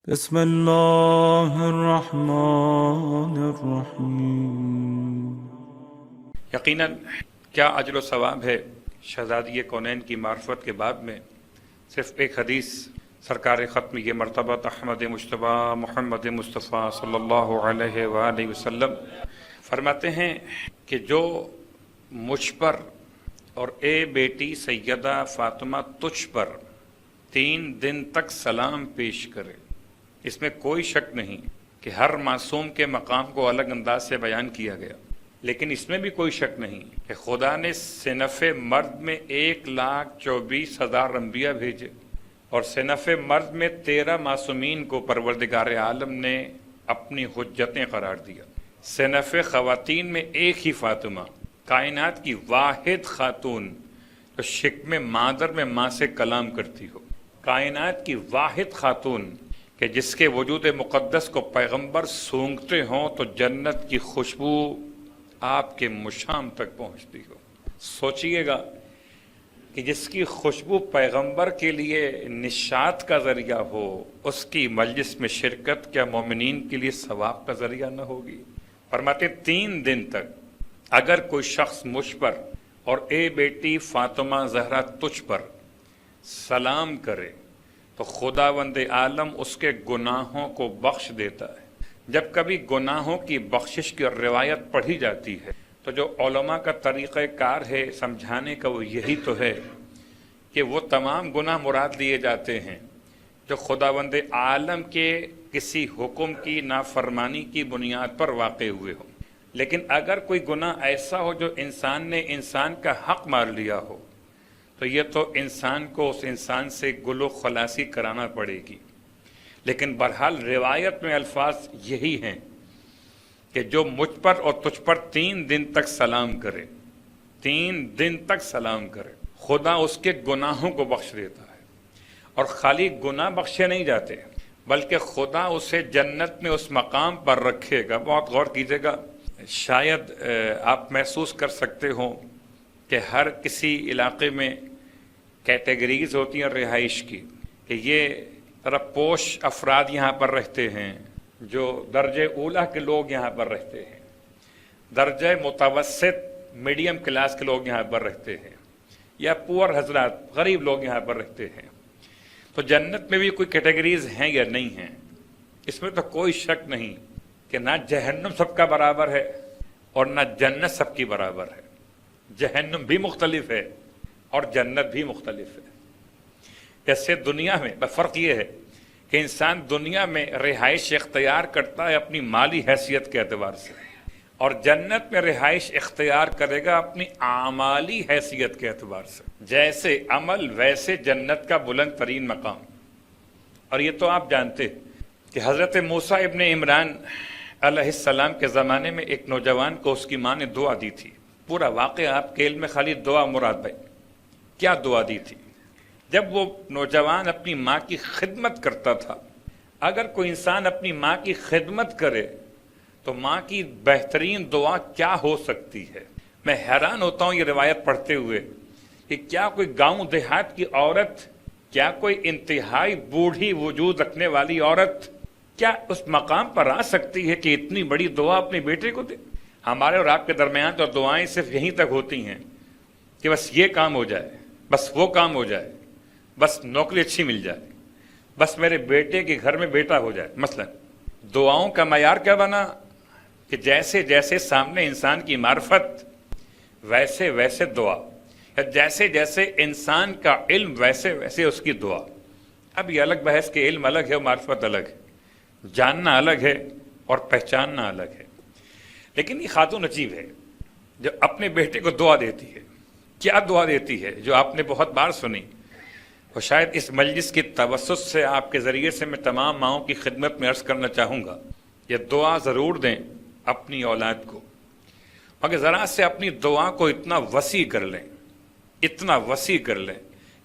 بسم اللہ الرحمن الرحیم۔ یقیناً کیا اجر و ثواب ہے شہزادی کونین کی معرفت کے بعد میں صرف ایک حدیث سرکار ختم یہ مرتبہ احمد مجتبیٰ محمد مصطفیٰ صلی اللہ علیہ وآلہ وسلم فرماتے ہیں کہ جو مجھ پر اور اے بیٹی سیدہ فاطمہ تجھ پر 3 دن تک سلام پیش کرے، اس میں کوئی شک نہیں کہ ہر معصوم کے مقام کو الگ انداز سے بیان کیا گیا، لیکن اس میں بھی کوئی شک نہیں کہ خدا نے صنف مرد میں 1,24,000 انبیاء بھیجے اور صنف مرد میں 13 معصومین کو پروردگار عالم نے اپنی حجتیں قرار دیا۔ صنف خواتین میں ایک ہی فاطمہ، کائنات کی واحد خاتون جو شکم مادر میں ماں سے کلام کرتی ہو، کائنات کی واحد خاتون کہ جس کے وجود مقدس کو پیغمبر سونگھتے ہوں تو جنت کی خوشبو آپ کے مشام تک پہنچتی ہو۔ سوچئے گا کہ جس کی خوشبو پیغمبر کے لیے نشاط کا ذریعہ ہو، اس کی مجلس میں شرکت کیا مومنین کے لیے ثواب کا ذریعہ نہ ہوگی؟ فرماتے 3 دن تک اگر کوئی شخص مجھ پر اور اے بیٹی فاطمہ زہرا تجھ پر سلام کرے تو خداوند عالم اس کے گناہوں کو بخش دیتا ہے۔ جب کبھی گناہوں کی بخشش کی روایت پڑھی جاتی ہے تو جو علماء کا طریقہ کار ہے سمجھانے کا وہ یہی تو ہے کہ وہ تمام گناہ مراد لیے جاتے ہیں جو خداوند عالم کے کسی حکم کی نافرمانی کی بنیاد پر واقع ہوئے ہوں، لیکن اگر کوئی گناہ ایسا ہو جو انسان نے انسان کا حق مار لیا ہو تو یہ تو انسان کو اس انسان سے گل و خلاصی کرانا پڑے گی، لیکن بہرحال روایت میں الفاظ یہی ہیں کہ جو مجھ پر اور تجھ پر 3 دن تک سلام کرے، 3 دن تک سلام کرے، خدا اس کے گناہوں کو بخش دیتا ہے۔ اور خالی گناہ بخشے نہیں جاتے بلکہ خدا اسے جنت میں اس مقام پر رکھے گا۔ بہت غور کیجیے گا، شاید آپ محسوس کر سکتے ہوں کہ ہر کسی علاقے میں کیٹیگریز ہوتی ہیں رہائش کی، کہ یہ طرح پوش افراد یہاں پر رہتے ہیں، جو درجہ اولیٰ کے لوگ یہاں پر رہتے ہیں، درجہ متوسط میڈیم کلاس کے لوگ یہاں پر رہتے ہیں، یا پور حضرات غریب لوگ یہاں پر رہتے ہیں۔ تو جنت میں بھی کوئی کیٹیگریز ہیں یا نہیں ہیں؟ اس میں تو کوئی شک نہیں کہ نہ جہنم سب کا برابر ہے اور نہ جنت سب کی برابر ہے۔ جہنم بھی مختلف ہے اور جنت بھی مختلف ہے۔ جیسے دنیا میں فرق یہ ہے کہ انسان دنیا میں رہائش اختیار کرتا ہے اپنی مالی حیثیت کے اعتبار سے، اور جنت میں رہائش اختیار کرے گا اپنی اعمالی حیثیت کے اعتبار سے۔ جیسے عمل ویسے جنت کا بلند ترین مقام۔ اور یہ تو آپ جانتے کہ حضرت موسیٰ ابن عمران علیہ السلام کے زمانے میں ایک نوجوان کو اس کی ماں نے دعا دی تھی۔ پورا واقعہ آپ کے علم میں خالی دعا مراد بھائی کیا دعا دی تھی؟ جب وہ نوجوان اپنی ماں کی خدمت کرتا تھا، اگر کوئی انسان اپنی ماں کی خدمت کرے تو ماں کی بہترین دعا کیا ہو سکتی ہے؟ میں حیران ہوتا ہوں یہ روایت پڑھتے ہوئے کہ کیا کوئی گاؤں دیہات کی عورت، کیا کوئی انتہائی بوڑھی وجود رکھنے والی عورت کیا اس مقام پر آ سکتی ہے کہ اتنی بڑی دعا اپنے بیٹے کو دے؟ ہمارے اور آپ کے درمیان تو دعائیں صرف یہیں تک ہوتی ہیں کہ بس یہ کام ہو جائے، بس وہ کام ہو جائے، بس نوکری اچھی مل جائے، بس میرے بیٹے کے گھر میں بیٹا ہو جائے۔ مثلا دعاؤں کا معیار کیا بنا کہ جیسے جیسے سامنے انسان کی معرفت ویسے ویسے دعا، یا جیسے جیسے انسان کا علم ویسے ویسے اس کی دعا۔ اب یہ الگ بحث کہ علم الگ ہے اور معرفت الگ ہے، جاننا الگ ہے اور پہچاننا الگ ہے، لیکن یہ خاتون عجیب ہے جو اپنے بیٹے کو دعا دیتی ہے۔ کیا دعا دیتی ہے جو آپ نے بہت بار سنی، اور شاید اس مجلس کی توسط سے آپ کے ذریعے سے میں تمام ماؤں کی خدمت میں عرض کرنا چاہوں گا، یہ دعا ضرور دیں اپنی اولاد کو، مگر ذرا سے اپنی دعا کو اتنا وسیع کر لیں، اتنا وسیع کر لیں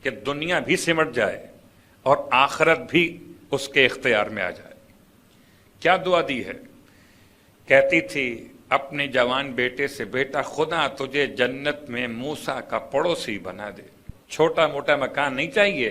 کہ دنیا بھی سمٹ جائے اور آخرت بھی اس کے اختیار میں آ جائے۔ کیا دعا دی ہے؟ کہتی تھی اپنے جوان بیٹے سے، بیٹا خدا تجھے جنت میں موسیٰ کا پڑوسی بنا دے، چھوٹا موٹا مکان نہیں چاہیے،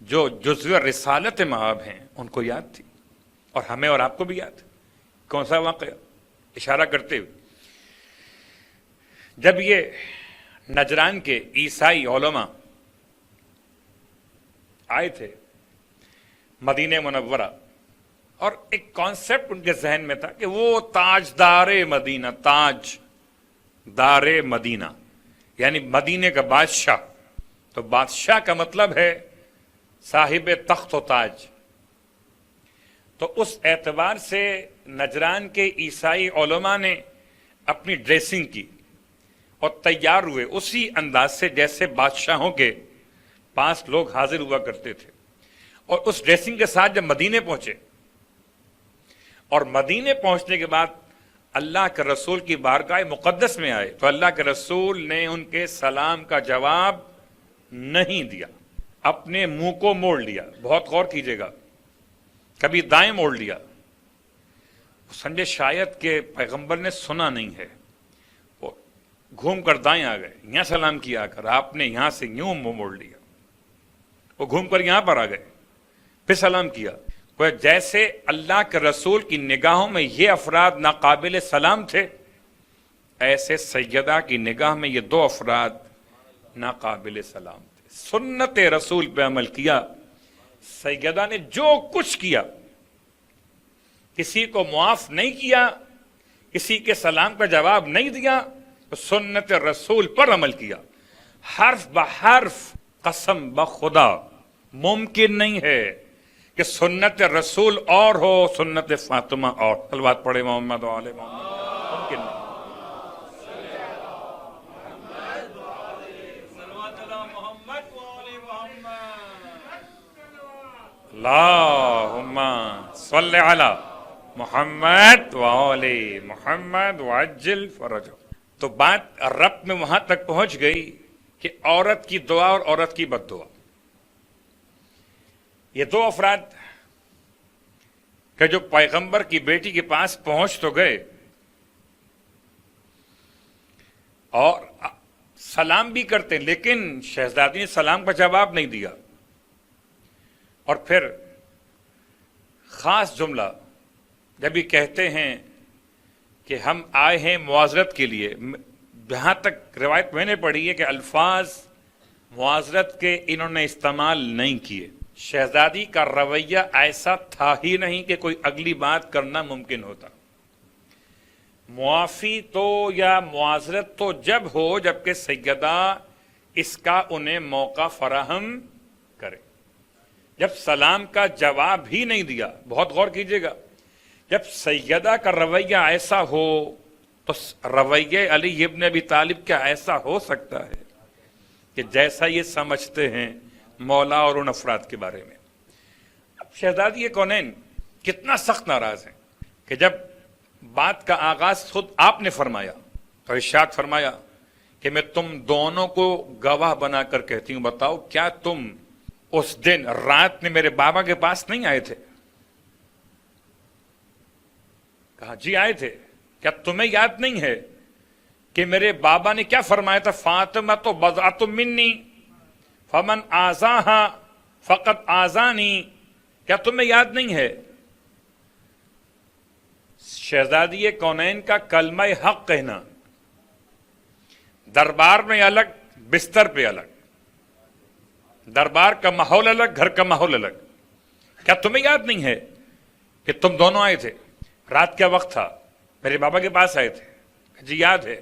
جو جزو رسالت مآب ہیں ان کو یاد تھی، اور ہمیں اور آپ کو بھی یاد ہے۔ کون سا واقعہ؟ اشارہ کرتے ہوئے، جب یہ نجران کے عیسائی علماء آئے تھے مدینہ منورہ، اور ایک کانسیپٹ ان کے ذہن میں تھا کہ وہ تاجدار مدینہ، تاج دار مدینہ یعنی مدینے کا بادشاہ، تو بادشاہ کا مطلب ہے صاحب تخت و تاج۔ تو اس اعتبار سے نجران کے عیسائی علماء نے اپنی ڈریسنگ کی اور تیار ہوئے اسی انداز سے جیسے بادشاہوں کے پاس لوگ حاضر ہوا کرتے تھے، اور اس ڈریسنگ کے ساتھ جب مدینے پہنچے، اور مدینے پہنچنے کے بعد اللہ کے رسول کی بارگاہ مقدس میں آئے، تو اللہ کے رسول نے ان کے سلام کا جواب نہیں دیا، اپنے منہ کو موڑ لیا۔ بہت غور کیجئے گا، کبھی دائیں موڑ لیا، سمجھے شاید کہ پیغمبر نے سنا نہیں ہے، وہ گھوم کر دائیں آ گئے، یہاں سلام کیا کر، آپ نے یہاں سے یوں منہ موڑ لیا، وہ گھوم کر یہاں پر آ گئے، پھر سلام کیا۔ جیسے اللہ کے رسول کی نگاہوں میں یہ افراد ناقابل سلام تھے، ایسے سیدہ کی نگاہ میں یہ دو افراد ناقابل سلام تھے۔ سنت رسول پہ عمل کیا، سیدہ نے جو کچھ کیا، کسی کو معاف نہیں کیا، کسی کے سلام کا جواب نہیں دیا، تو سنت رسول پر عمل کیا، حرف بحرف۔ قسم بخدا ممکن نہیں ہے کہ سنت رسول اور ہو، سنت فاطمہ اور۔ صلوات پڑھے محمد و آل محمد، ممکن نہیں۔ اللہم صلی علی محمد و آل محمد وعجل فرجہ۔ تو بات رب میں وہاں تک پہنچ گئی کہ عورت کی دعا اور عورت کی بد دعا، یہ دو افراد کہ جو پیغمبر کی بیٹی کے پاس پہنچ تو گئے اور سلام بھی کرتے، لیکن شہزادی نے سلام کا جواب نہیں دیا، اور پھر خاص جملہ جب یہ کہتے ہیں کہ ہم آئے ہیں معاذرت کے لیے، جہاں تک روایت میں نے پڑھی ہے کہ الفاظ معاذرت کے انہوں نے استعمال نہیں کیے۔ شہزادی کا رویہ ایسا تھا ہی نہیں کہ کوئی اگلی بات کرنا ممکن ہوتا۔ معافی تو یا معاذرت تو جب ہو جبکہ سیدہ اس کا انہیں موقع فراہم کرے۔ جب سلام کا جواب ہی نہیں دیا، بہت غور کیجئے گا، جب سیدہ کا رویہ ایسا ہو تو رویہ علی ابن ابی طالب کیا ایسا ہو سکتا ہے کہ جیسا یہ سمجھتے ہیں مولا اور ان افراد کے بارے میں۔ اب شہزادی کونین کتنا سخت ناراض ہیں کہ جب بات کا آغاز خود آپ نے فرمایا تو ارشاد فرمایا کہ میں تم دونوں کو گواہ بنا کر کہتی ہوں، بتاؤ کیا تم اس دن رات میں میرے بابا کے پاس نہیں آئے تھے؟ کہا جی آئے تھے۔ کیا تمہیں یاد نہیں ہے کہ میرے بابا نے کیا فرمایا تھا؟ فاطمہ تو بضعۃ منی فمن آذاہا فقط آذانی۔ کیا تمہیں یاد نہیں ہے؟ شہزادی کونین کا کلمہ حق کہنا، دربار میں الگ، بستر پہ الگ، دربار کا ماحول الگ، گھر کا ماحول الگ۔ کیا تمہیں یاد نہیں ہے کہ تم دونوں آئے تھے؟ رات کا وقت تھا، میرے بابا کے پاس آئے تھے۔ جی یاد ہے۔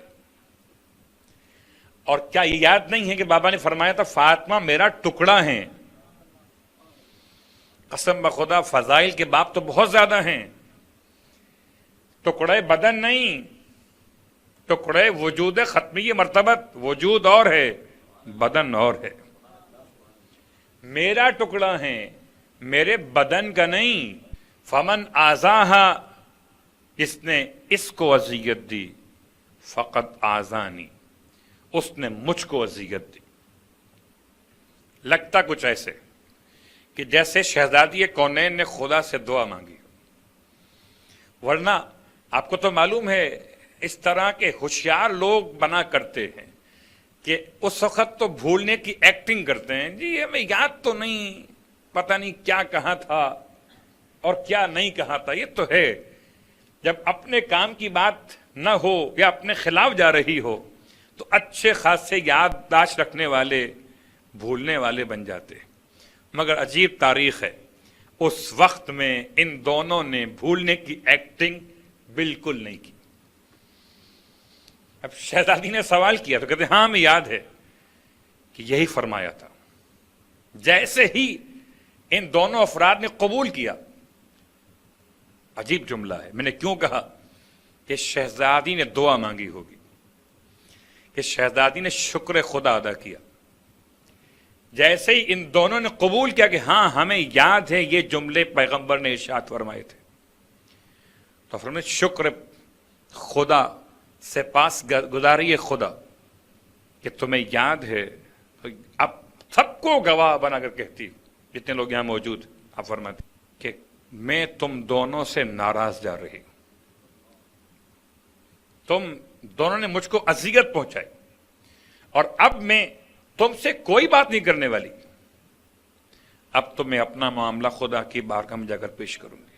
اور کیا یہ یاد نہیں ہے کہ بابا نے فرمایا تھا فاطمہ میرا ٹکڑا ہیں؟ قسم بخدا فضائل کے باب تو بہت زیادہ ہیں، ٹکڑے بدن نہیں، ٹکڑے وجود ختمی مرتبت، وجود اور ہے بدن اور ہے۔ میرا ٹکڑا ہے، میرے بدن کا نہیں۔ فمن آذاہا، اس نے اس کو اذیت دی، فقط آذانی، اس نے مجھ کو اذیت دی۔ لگتا کچھ ایسے کہ جیسے شہزادی کونین نے خدا سے دعا مانگی، ورنہ آپ کو تو معلوم ہے اس طرح کے ہوشیار لوگ بنا کرتے ہیں کہ اس وقت تو بھولنے کی ایکٹنگ کرتے ہیں، جی ہمیں یاد تو نہیں، پتہ نہیں کیا کہا تھا اور کیا نہیں کہا تھا. یہ تو ہے جب اپنے کام کی بات نہ ہو یا اپنے خلاف جا رہی ہو تو اچھے خاصے یادداشت رکھنے والے بھولنے والے بن جاتے. مگر عجیب تاریخ ہے، اس وقت میں ان دونوں نے بھولنے کی ایکٹنگ بالکل نہیں کی. اب شہزادی نے سوال کیا تو کہتے ہاں ہمیں یاد ہے کہ یہی فرمایا تھا. جیسے ہی ان دونوں افراد نے قبول کیا، عجیب جملہ ہے، میں نے کیوں کہا کہ شہزادی نے دعا مانگی ہوگی، کہ شہزادی نے شکر خدا ادا کیا. جیسے ہی ان دونوں نے قبول کیا کہ ہاں ہمیں یاد ہے یہ جملے پیغمبر نے ارشاد فرمائے تھے، تو فرمایا شکر خدا، سپاس گزاری خدا کہ تمہیں یاد ہے. تو اب سب کو گواہ بنا کر کہتی، جتنے لوگ یہاں موجود، آپ فرماتے کہ میں تم دونوں سے ناراض جا رہی ہوں، تم دونوں نے مجھ کو اذیت پہنچائی اور اب میں تم سے کوئی بات نہیں کرنے والی. اب تو میں اپنا معاملہ خدا کی بارگاہ میں جا کر پیش کروں گی.